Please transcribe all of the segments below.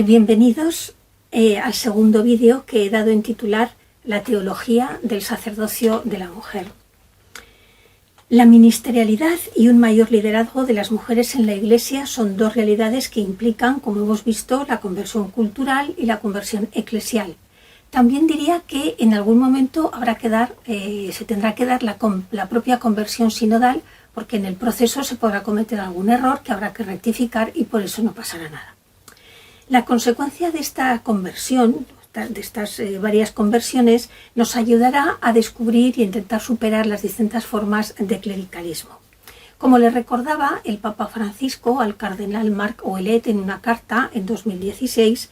Bienvenidos al segundo vídeo que he dado en titular La teología del sacerdocio de la mujer. La ministerialidad y un mayor liderazgo de las mujeres en la Iglesia son dos realidades que implican, como hemos visto, la conversión cultural y la conversión eclesial. También diría que en algún momento se tendrá que dar la propia conversión sinodal, porque en el proceso se podrá cometer algún error que habrá que rectificar y por eso no pasará nada. La consecuencia de esta conversión, de estas varias conversiones, nos ayudará a descubrir y intentar superar las distintas formas de clericalismo. Como le recordaba el Papa Francisco al cardenal Marc Ouellet en una carta en 2016,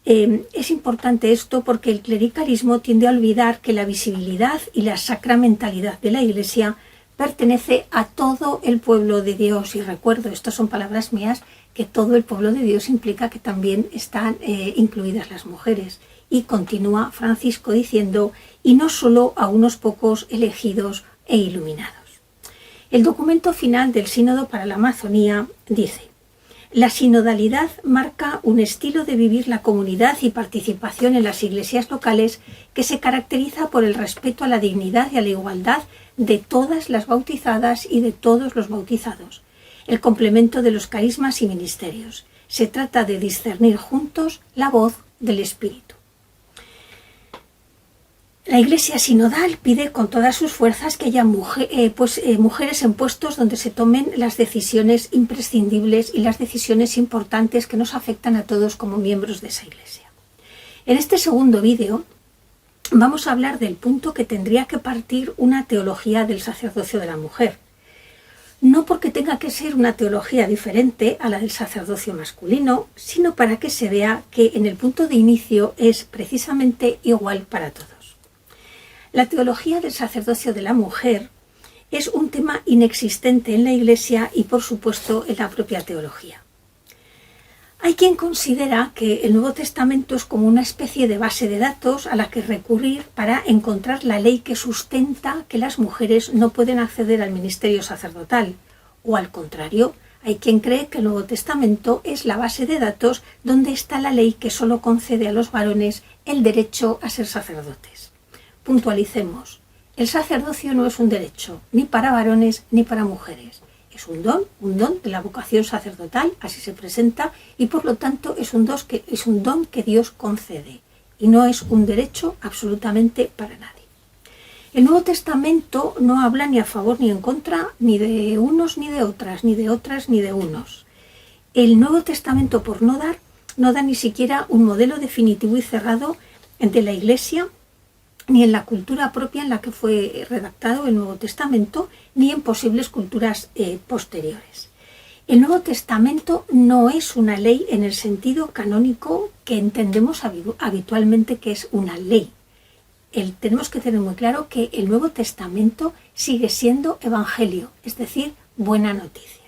es importante esto porque el clericalismo tiende a olvidar que la visibilidad y la sacramentalidad de la Iglesia pertenece a todo el pueblo de Dios. Y recuerdo, estas son palabras mías, que todo el pueblo de Dios implica que también están incluidas las mujeres. Y continúa Francisco diciendo, y no solo a unos pocos elegidos e iluminados. El documento final del Sínodo para la Amazonía dice: la sinodalidad marca un estilo de vivir la comunidad y participación en las iglesias locales que se caracteriza por el respeto a la dignidad y a la igualdad de todas las bautizadas y de todos los bautizados, el complemento de los carismas y ministerios. Se trata de discernir juntos la voz del Espíritu. La Iglesia sinodal pide con todas sus fuerzas que haya mujeres en puestos donde se tomen las decisiones imprescindibles y las decisiones importantes que nos afectan a todos como miembros de esa Iglesia. En este segundo vídeo vamos a hablar del punto que tendría que partir una teología del sacerdocio de la mujer. No porque tenga que ser una teología diferente a la del sacerdocio masculino, sino para que se vea que en el punto de inicio es precisamente igual para todos. La teología del sacerdocio de la mujer es un tema inexistente en la Iglesia y, por supuesto, en la propia teología. Hay quien considera que el Nuevo Testamento es como una especie de base de datos a la que recurrir para encontrar la ley que sustenta que las mujeres no pueden acceder al ministerio sacerdotal. O al contrario, hay quien cree que el Nuevo Testamento es la base de datos donde está la ley que solo concede a los varones el derecho a ser sacerdotes. Puntualicemos, el sacerdocio no es un derecho, ni para varones ni para mujeres. Es un don de la vocación sacerdotal, así se presenta, y por lo tanto es un don que Dios concede, y no es un derecho absolutamente para nadie. El Nuevo Testamento no habla ni a favor ni en contra, ni de unos ni de otras, ni de otras ni de unos. El Nuevo Testamento, por no da ni siquiera un modelo definitivo y cerrado de la Iglesia, ni en la cultura propia en la que fue redactado el Nuevo Testamento, ni en posibles culturas posteriores. El Nuevo Testamento no es una ley en el sentido canónico que entendemos habitualmente que es una ley. Tenemos que tener muy claro que el Nuevo Testamento sigue siendo evangelio, es decir, buena noticia.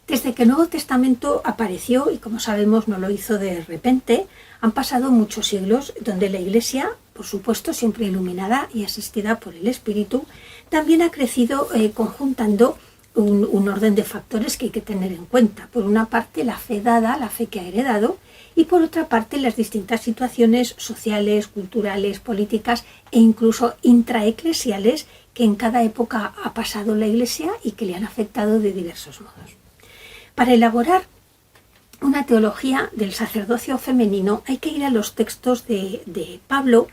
Desde que el Nuevo Testamento apareció, y como sabemos no lo hizo de repente, han pasado muchos siglos donde la Iglesia, por supuesto siempre iluminada y asistida por el Espíritu, también ha crecido conjuntando un orden de factores que hay que tener en cuenta. Por una parte la fe dada, la fe que ha heredado, y por otra parte las distintas situaciones sociales, culturales, políticas e incluso intraeclesiales que en cada época ha pasado la Iglesia y que le han afectado de diversos modos. Para elaborar una teología del sacerdocio femenino hay que ir a los textos de Pablo,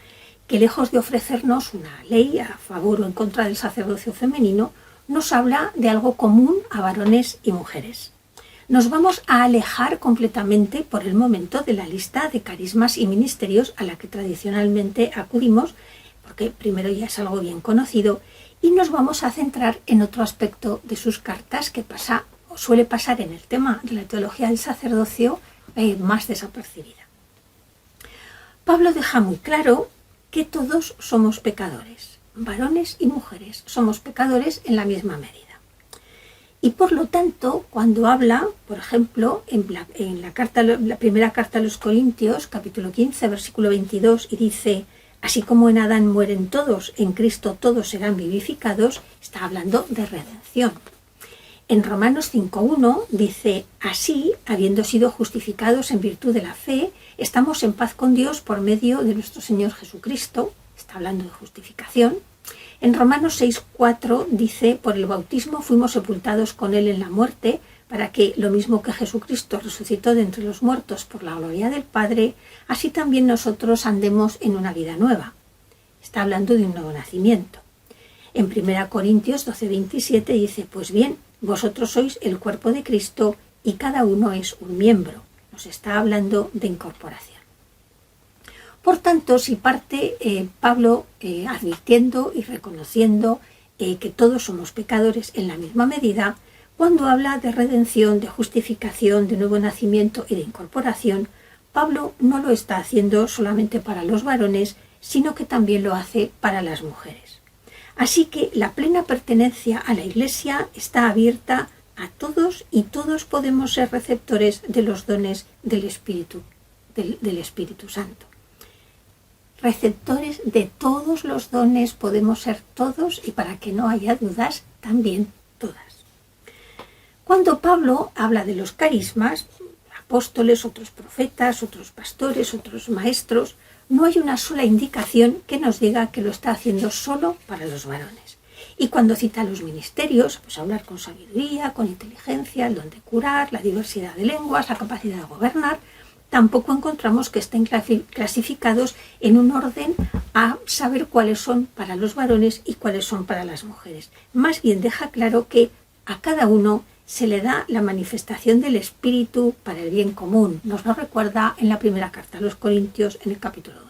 que lejos de ofrecernos una ley a favor o en contra del sacerdocio femenino, nos habla de algo común a varones y mujeres. Nos vamos a alejar completamente por el momento de la lista de carismas y ministerios a la que tradicionalmente acudimos, porque primero ya es algo bien conocido, y nos vamos a centrar en otro aspecto de sus cartas que suele pasar en el tema de la teología del sacerdocio más desapercibida. Pablo deja muy claro que todos somos pecadores, varones y mujeres, somos pecadores en la misma medida. Y por lo tanto, cuando habla, por ejemplo, en la primera carta a los Corintios, capítulo 15, versículo 22, y dice: así como en Adán mueren todos, en Cristo todos serán vivificados, está hablando de redención. En Romanos 5.1 dice: así, habiendo sido justificados en virtud de la fe, estamos en paz con Dios por medio de nuestro Señor Jesucristo. Está hablando de justificación. En Romanos 6.4 dice: por el bautismo fuimos sepultados con Él en la muerte, para que, lo mismo que Jesucristo resucitó de entre los muertos por la gloria del Padre, así también nosotros andemos en una vida nueva. Está hablando de un nuevo nacimiento. En 1 Corintios 12.27 dice: pues bien, vosotros sois el cuerpo de Cristo y cada uno es un miembro. Nos está hablando de incorporación. Por tanto, si parte Pablo advirtiendo y reconociendo que todos somos pecadores en la misma medida, cuando habla de redención, de justificación, de nuevo nacimiento y de incorporación, Pablo no lo está haciendo solamente para los varones, sino que también lo hace para las mujeres. Así que la plena pertenencia a la Iglesia está abierta a todos y todos podemos ser receptores de los dones del Espíritu Santo. Receptores de todos los dones podemos ser todos, y para que no haya dudas, también todas. Cuando Pablo habla de los carismas, apóstoles, otros profetas, otros pastores, otros maestros, no hay una sola indicación que nos diga que lo está haciendo solo para los varones. Y cuando cita los ministerios, pues hablar con sabiduría, con inteligencia, el don de curar, la diversidad de lenguas, la capacidad de gobernar, tampoco encontramos que estén clasificados en un orden a saber cuáles son para los varones y cuáles son para las mujeres. Más bien deja claro que a cada uno se le da la manifestación del Espíritu para el bien común. Nos lo recuerda en la primera carta a los Corintios, en el capítulo 12.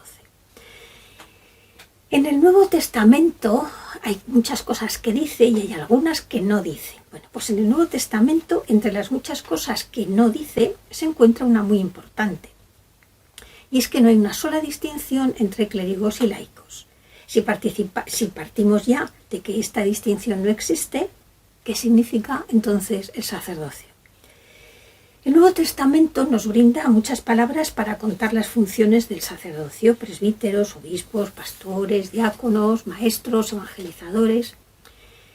En el Nuevo Testamento hay muchas cosas que dice y hay algunas que no dice. Bueno, pues en el Nuevo Testamento, entre las muchas cosas que no dice, se encuentra una muy importante. Y es que no hay una sola distinción entre clérigos y laicos. Si partimos ya de que esta distinción no existe, ¿qué significa entonces el sacerdocio? El Nuevo Testamento nos brinda muchas palabras para contar las funciones del sacerdocio: presbíteros, obispos, pastores, diáconos, maestros, evangelizadores.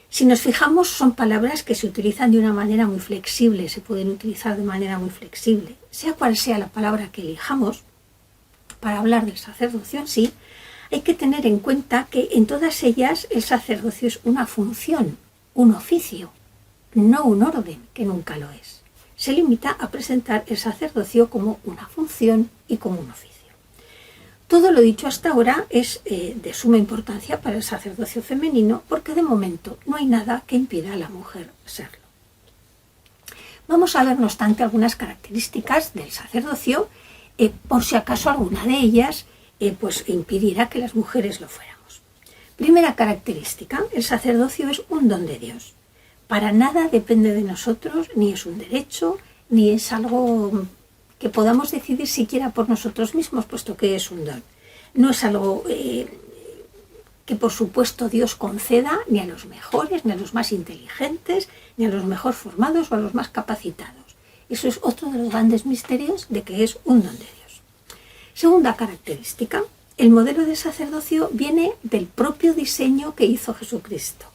Si nos fijamos, son palabras que se utilizan de una manera muy flexible, se pueden utilizar de manera muy flexible. Sea cual sea la palabra que elijamos para hablar del sacerdocio en sí, hay que tener en cuenta que en todas ellas el sacerdocio es una función, un oficio, no un orden, que nunca lo es. Se limita a presentar el sacerdocio como una función y como un oficio. Todo lo dicho hasta ahora es de suma importancia para el sacerdocio femenino, porque de momento no hay nada que impida a la mujer serlo. Vamos a ver, no obstante, algunas características del sacerdocio, por si acaso alguna de ellas pues impidiera que las mujeres lo fuéramos. Primera característica: el sacerdocio es un don de Dios. Para nada depende de nosotros, ni es un derecho, ni es algo que podamos decidir siquiera por nosotros mismos, puesto que es un don. No es algo que por supuesto Dios conceda ni a los mejores, ni a los más inteligentes, ni a los mejor formados o a los más capacitados. Eso es otro de los grandes misterios de que es un don de Dios. Segunda característica: el modelo de sacerdocio viene del propio diseño que hizo Jesucristo.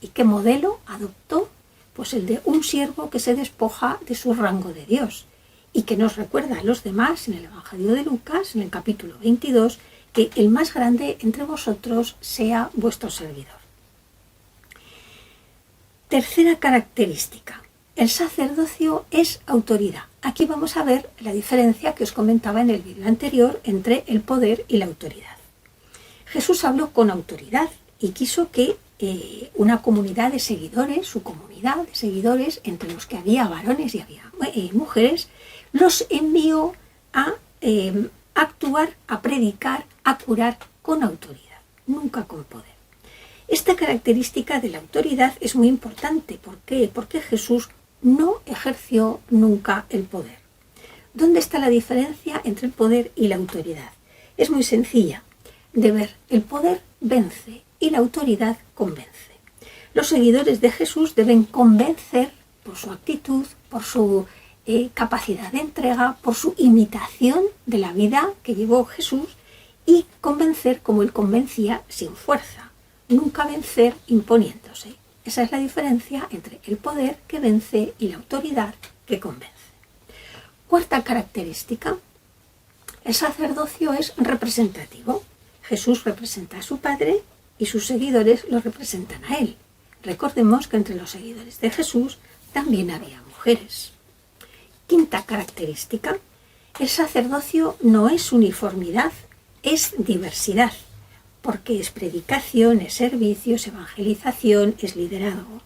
¿Y qué modelo adoptó? Pues el de un siervo que se despoja de su rango de Dios y que nos recuerda a los demás en el Evangelio de Lucas, en el capítulo 22, que el más grande entre vosotros sea vuestro servidor. Tercera característica: el sacerdocio es autoridad. Aquí vamos a ver la diferencia que os comentaba en el vídeo anterior entre el poder y la autoridad. Jesús habló con autoridad y quiso que una comunidad de seguidores, su comunidad de seguidores, entre los que había varones y había mujeres, los envió a actuar, a predicar, a curar con autoridad, nunca con poder. Esta característica de la autoridad es muy importante. ¿Por qué? Porque Jesús no ejerció nunca el poder. ¿Dónde está la diferencia entre el poder y la autoridad? Es muy sencilla de ver. El poder vence y la autoridad convence. Los seguidores de Jesús deben convencer por su actitud, por su capacidad de entrega, por su imitación de la vida que llevó Jesús, y convencer como él convencía, sin fuerza, nunca vencer imponiéndose. Esa es la diferencia entre el poder que vence y la autoridad que convence. Cuarta característica, el sacerdocio es representativo. Jesús representa a su Padre y sus seguidores lo representan a él. Recordemos que entre los seguidores de Jesús también había mujeres. Quinta característica, el sacerdocio no es uniformidad, es diversidad, porque es predicación, es servicio, es evangelización, es liderazgo,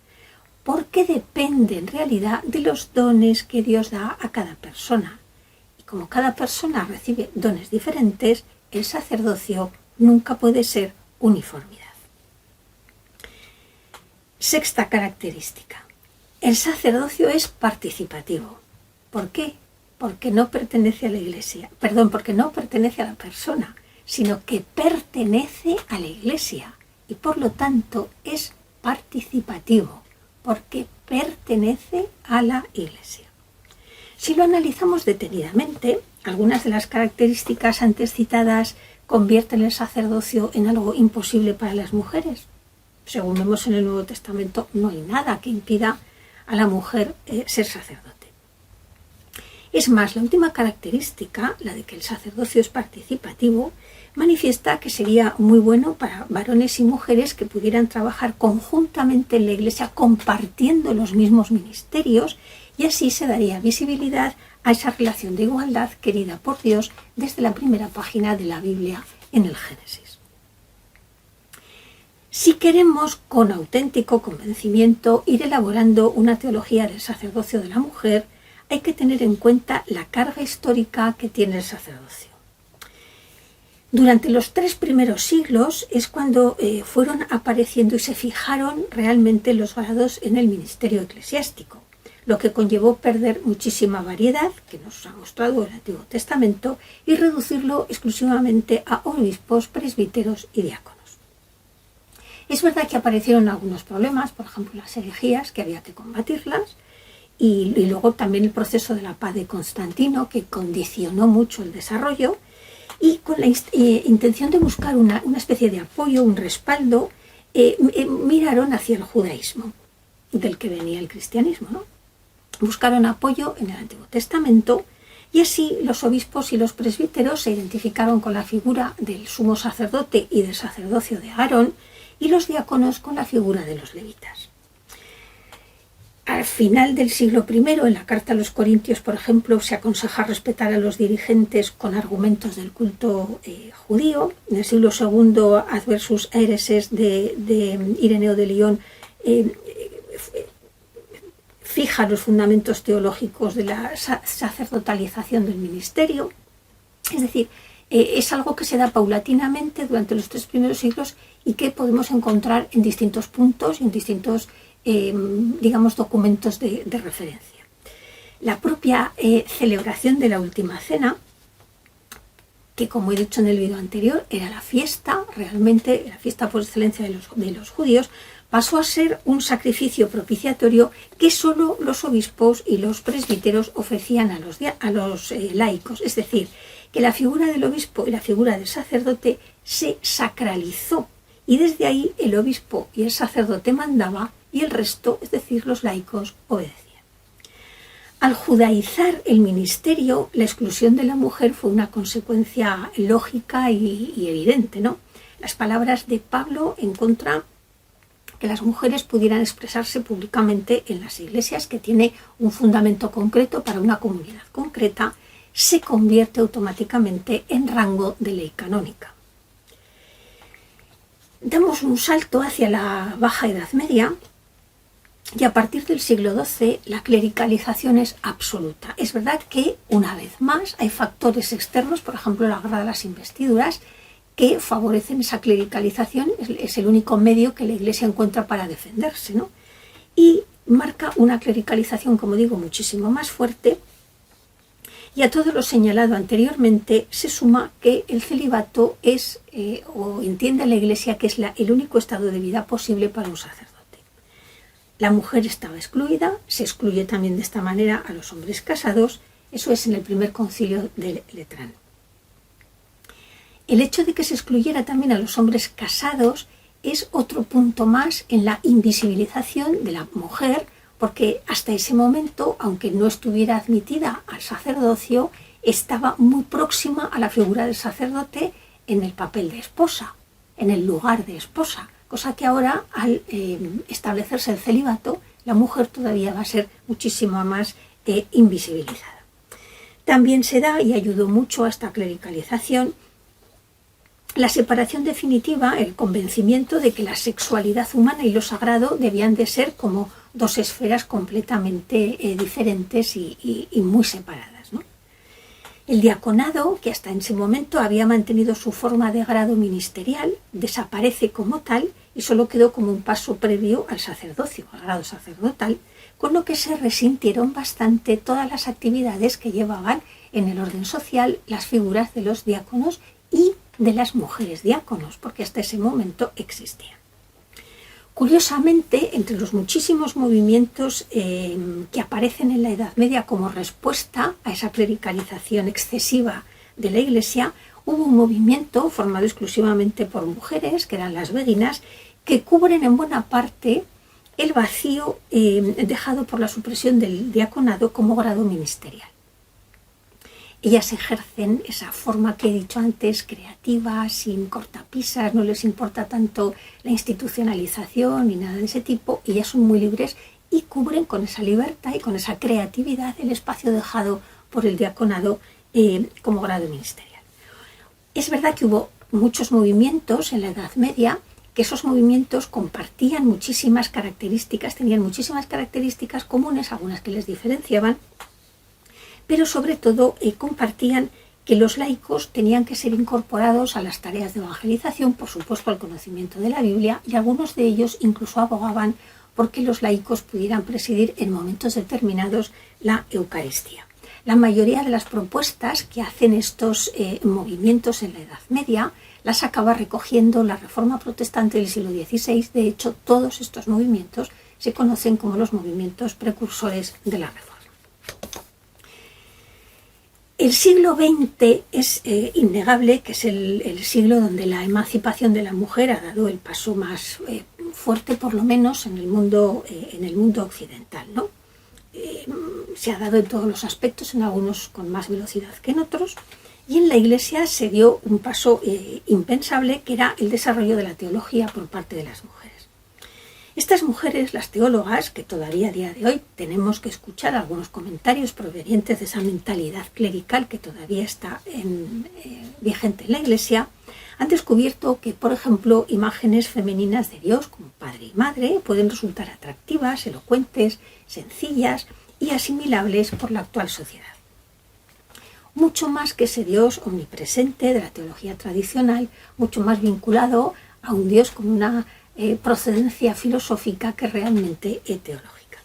porque depende en realidad de los dones que Dios da a cada persona. Y como cada persona recibe dones diferentes, el sacerdocio nunca puede ser uniformidad. Sexta característica, el sacerdocio es participativo. ¿Por qué? Porque no pertenece a la Iglesia, porque no pertenece a la persona, sino que pertenece a la Iglesia y por lo tanto es participativo, porque pertenece a la Iglesia. Si lo analizamos detenidamente, algunas de las características antes citadas convierten el sacerdocio en algo imposible para las mujeres. Según vemos en el Nuevo Testamento, no hay nada que impida a la mujer ser sacerdote. Es más, la última característica, la de que el sacerdocio es participativo, manifiesta que sería muy bueno para varones y mujeres que pudieran trabajar conjuntamente en la Iglesia compartiendo los mismos ministerios y así se daría visibilidad a esa relación de igualdad querida por Dios desde la primera página de la Biblia en el Génesis. Si queremos con auténtico convencimiento ir elaborando una teología del sacerdocio de la mujer, hay que tener en cuenta la carga histórica que tiene el sacerdocio. Durante los 3 primeros siglos es cuando fueron apareciendo y se fijaron realmente los grados en el ministerio eclesiástico, lo que conllevó perder muchísima variedad que nos ha mostrado el Antiguo Testamento y reducirlo exclusivamente a obispos, presbíteros y diáconos. Es verdad que aparecieron algunos problemas, por ejemplo las herejías, que había que combatirlas, y luego también el proceso de la paz de Constantino, que condicionó mucho el desarrollo, y con la intención de buscar una especie de apoyo, un respaldo, miraron hacia el judaísmo, del que venía el cristianismo, ¿no? Buscaron apoyo en el Antiguo Testamento, y así los obispos y los presbíteros se identificaron con la figura del sumo sacerdote y del sacerdocio de Aarón, y los diáconos con la figura de los levitas. Al final del siglo I, en la carta a los Corintios, por ejemplo, se aconseja respetar a los dirigentes con argumentos del culto judío. En el siglo II, Adversus Hereses de Ireneo de Lyon fija los fundamentos teológicos de la sacerdotalización del ministerio. Es decir, es algo que se da paulatinamente durante los 3 primeros siglos y que podemos encontrar en distintos puntos y en distintos documentos de referencia. La propia celebración de la Última Cena, que como he dicho en el vídeo anterior, era la fiesta, realmente la fiesta por excelencia de los judíos, pasó a ser un sacrificio propiciatorio que solo los obispos y los presbíteros ofrecían a los laicos. Es decir, que la figura del obispo y la figura del sacerdote se sacralizó y desde ahí el obispo y el sacerdote mandaba y el resto, es decir, los laicos, obedecían. Al judaizar el ministerio, la exclusión de la mujer fue una consecuencia lógica y evidente, ¿no? Las palabras de Pablo en contra que las mujeres pudieran expresarse públicamente en las iglesias, que tiene un fundamento concreto para una comunidad concreta, se convierte automáticamente en rango de ley canónica. Damos un salto hacia la Baja Edad Media y a partir del siglo XII la clericalización es absoluta. Es verdad que, una vez más, hay factores externos, por ejemplo la guerra de las investiduras, que favorecen esa clericalización, es el único medio que la Iglesia encuentra para defenderse, ¿no? Y marca una clericalización, como digo, muchísimo más fuerte. Y a todo lo señalado anteriormente se suma que el celibato es, o entiende la Iglesia que es el único estado de vida posible para un sacerdote. La mujer estaba excluida, se excluye también de esta manera a los hombres casados, eso es en el primer concilio de Letrán. El hecho de que se excluyera también a los hombres casados es otro punto más en la invisibilización de la mujer, porque hasta ese momento, aunque no estuviera admitida al sacerdocio, estaba muy próxima a la figura del sacerdote en el papel de esposa, en el lugar de esposa, cosa que ahora, al establecerse el celibato, la mujer todavía va a ser muchísimo más invisibilizada. También se da, y ayudó mucho a esta clericalización, la separación definitiva, el convencimiento de que la sexualidad humana y lo sagrado debían de ser como dos esferas completamente diferentes y muy separadas, ¿no? El diaconado, que hasta en ese momento había mantenido su forma de grado ministerial, desaparece como tal y solo quedó como un paso previo al sacerdocio, al grado sacerdotal, con lo que se resintieron bastante todas las actividades que llevaban en el orden social las figuras de los diáconos y de las mujeres diáconos, porque hasta ese momento existían. Curiosamente, entre los muchísimos movimientos que aparecen en la Edad Media como respuesta a esa clericalización excesiva de la Iglesia, hubo un movimiento formado exclusivamente por mujeres, que eran las beguinas, que cubren en buena parte el vacío dejado por la supresión del diaconado como grado ministerial. Ellas ejercen esa forma que he dicho antes, creativa, sin cortapisas, no les importa tanto la institucionalización ni nada de ese tipo, ellas son muy libres y cubren con esa libertad y con esa creatividad el espacio dejado por el diaconado como grado ministerial. Es verdad que hubo muchos movimientos en la Edad Media, que esos movimientos compartían muchísimas características, tenían muchísimas características comunes, algunas que les diferenciaban, pero sobre todo compartían que los laicos tenían que ser incorporados a las tareas de evangelización, por supuesto al conocimiento de la Biblia, y algunos de ellos incluso abogaban porque los laicos pudieran presidir en momentos determinados la Eucaristía. La mayoría de las propuestas que hacen estos movimientos en la Edad Media las acaba recogiendo la Reforma Protestante del siglo XVI. De hecho, todos estos movimientos se conocen como los movimientos precursores de la Reforma. El siglo XX es innegable que es el siglo donde la emancipación de la mujer ha dado el paso más fuerte, por lo menos en el mundo occidental, ¿no? Se ha dado en todos los aspectos, en algunos con más velocidad que en otros, y en la Iglesia se dio un paso impensable, que era el desarrollo de la teología por parte de las mujeres. Estas mujeres, las teólogas, que todavía a día de hoy tenemos que escuchar algunos comentarios provenientes de esa mentalidad clerical que todavía está vigente en la Iglesia, han descubierto que, por ejemplo, imágenes femeninas de Dios como Padre y Madre pueden resultar atractivas, elocuentes, sencillas y asimilables por la actual sociedad. Mucho más que ese Dios omnipresente de la teología tradicional, mucho más vinculado a un Dios con una procedencia filosófica que realmente teológica.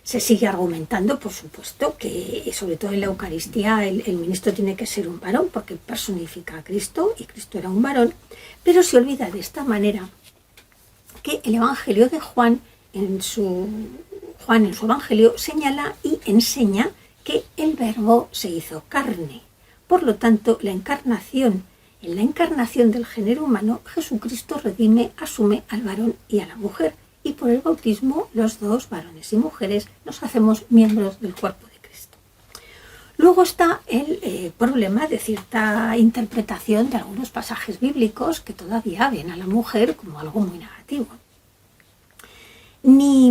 Se sigue argumentando, por supuesto, que sobre todo en la Eucaristía el ministro tiene que ser un varón porque personifica a Cristo y Cristo era un varón, pero se olvida de esta manera que el Evangelio de Juan en su Evangelio señala y enseña que el Verbo se hizo carne. Por lo tanto, en la encarnación del género humano, Jesucristo redime, asume al varón y a la mujer, y por el bautismo los dos, varones y mujeres, nos hacemos miembros del cuerpo de Cristo. Luego está el problema de cierta interpretación de algunos pasajes bíblicos que todavía ven a la mujer como algo muy negativo. Ni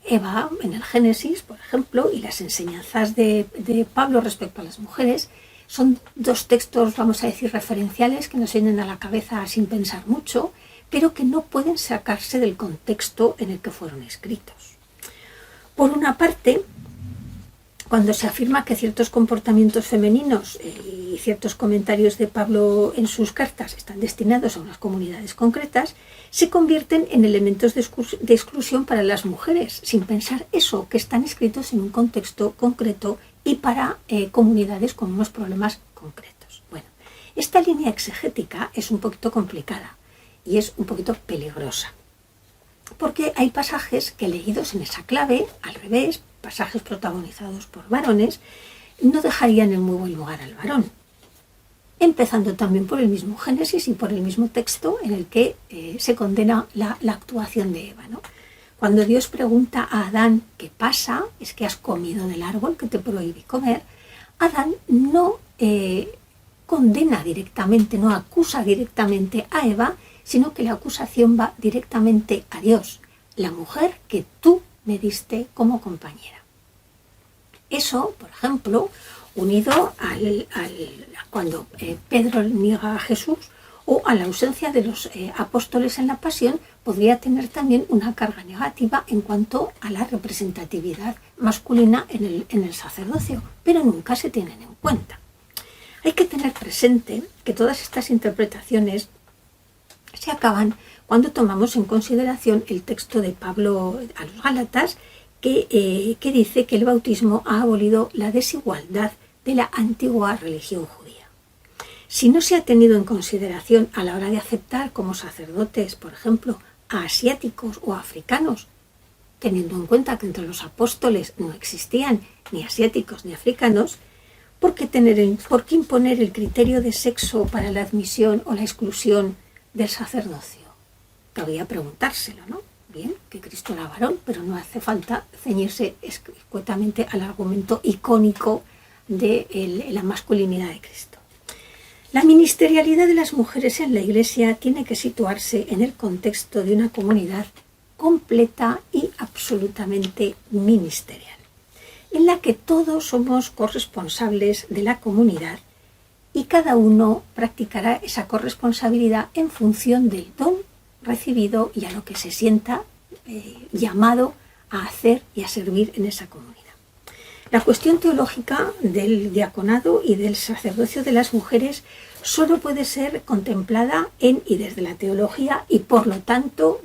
Eva, en el Génesis, por ejemplo, y las enseñanzas de Pablo respecto a las mujeres, son dos textos, vamos a decir, referenciales que nos vienen a la cabeza sin pensar mucho, pero que no pueden sacarse del contexto en el que fueron escritos. Por una parte, cuando se afirma que ciertos comportamientos femeninos y ciertos comentarios de Pablo en sus cartas están destinados a unas comunidades concretas, se convierten en elementos de exclusión para las mujeres, sin pensar eso, que están escritos en un contexto concreto y para comunidades con unos problemas concretos. Bueno, esta línea exegética es un poquito complicada y es un poquito peligrosa, porque hay pasajes que leídos en esa clave, al revés, pasajes protagonizados por varones, no dejarían en muy buen lugar al varón. empezando también por el mismo Génesis y por el mismo texto en el que se condena la actuación de Eva, ¿no? Cuando Dios pregunta a Adán qué pasa, es que has comido del árbol que te prohibí comer, Adán no condena directamente, no acusa directamente a Eva, sino que la acusación va directamente a Dios, la mujer que tú me diste como compañera. Eso, por ejemplo, unido cuando Pedro niega a Jesús o a la ausencia de los apóstoles en la pasión, podría tener también una carga negativa en cuanto a la representatividad masculina en el sacerdocio, pero nunca se tienen en cuenta. Hay que tener presente que todas estas interpretaciones se acaban cuando tomamos en consideración el texto de Pablo a los Gálatas, que dice que el bautismo ha abolido la desigualdad de la antigua religión judía. Si no se ha tenido en consideración a la hora de aceptar como sacerdotes, por ejemplo, a asiáticos o africanos, teniendo en cuenta que entre los apóstoles no existían ni asiáticos ni africanos, ¿por qué imponer el criterio de sexo para la admisión o la exclusión del sacerdocio? Cabría preguntárselo, ¿no? Bien, que Cristo era varón, pero no hace falta ceñirse escuetamente al argumento icónico de la masculinidad de Cristo. La ministerialidad de las mujeres en la Iglesia tiene que situarse en el contexto de una comunidad completa y absolutamente ministerial, en la que todos somos corresponsables de la comunidad y cada uno practicará esa corresponsabilidad en función del don recibido y a lo que se sienta llamado a hacer y a servir en esa comunidad. La cuestión teológica del diaconado y del sacerdocio de las mujeres solo puede ser contemplada en y desde la teología y por lo tanto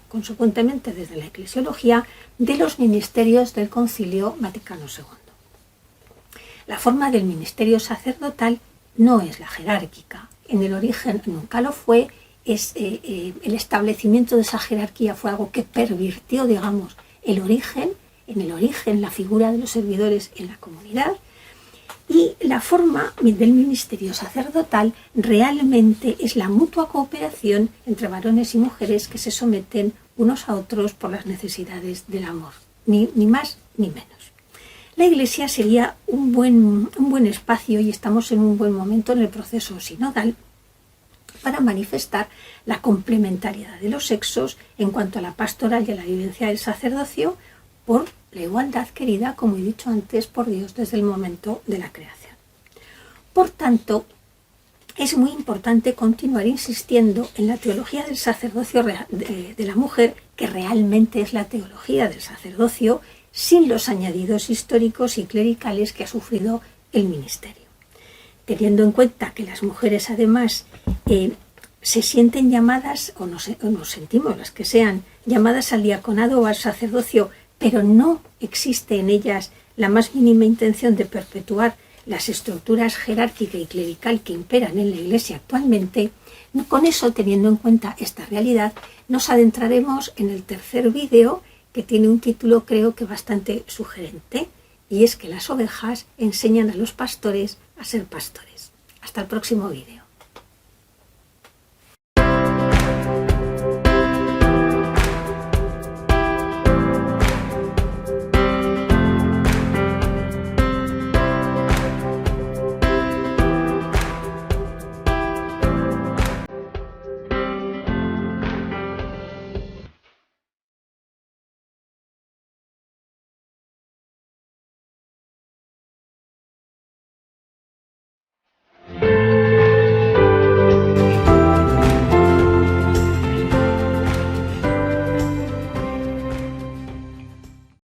consecuentemente desde la eclesiología de los ministerios del Concilio Vaticano II. La forma del ministerio sacerdotal no es la jerárquica, en el origen nunca lo fue. El establecimiento de esa jerarquía fue algo que pervirtió, digamos, en el origen, la figura de los servidores en la comunidad, y la forma del ministerio sacerdotal realmente es la mutua cooperación entre varones y mujeres que se someten unos a otros por las necesidades del amor, ni más ni menos. La Iglesia sería un buen espacio, y estamos en un buen momento en el proceso sinodal, para manifestar la complementariedad de los sexos en cuanto a la pastoral y a la vivencia del sacerdocio por la igualdad querida, como he dicho antes, por Dios desde el momento de la creación. Por tanto, es muy importante continuar insistiendo en la teología del sacerdocio de la mujer, que realmente es la teología del sacerdocio, sin los añadidos históricos y clericales que ha sufrido el ministerio. Teniendo en cuenta que las mujeres además se sienten llamadas, o nos sentimos las que sean, llamadas al diaconado o al sacerdocio, pero no existe en ellas la más mínima intención de perpetuar las estructuras jerárquica y clerical que imperan en la Iglesia actualmente, con eso, teniendo en cuenta esta realidad, nos adentraremos en el tercer vídeo, que tiene un título creo que bastante sugerente, y es que las ovejas enseñan a los pastores a ser pastores. Hasta el próximo vídeo.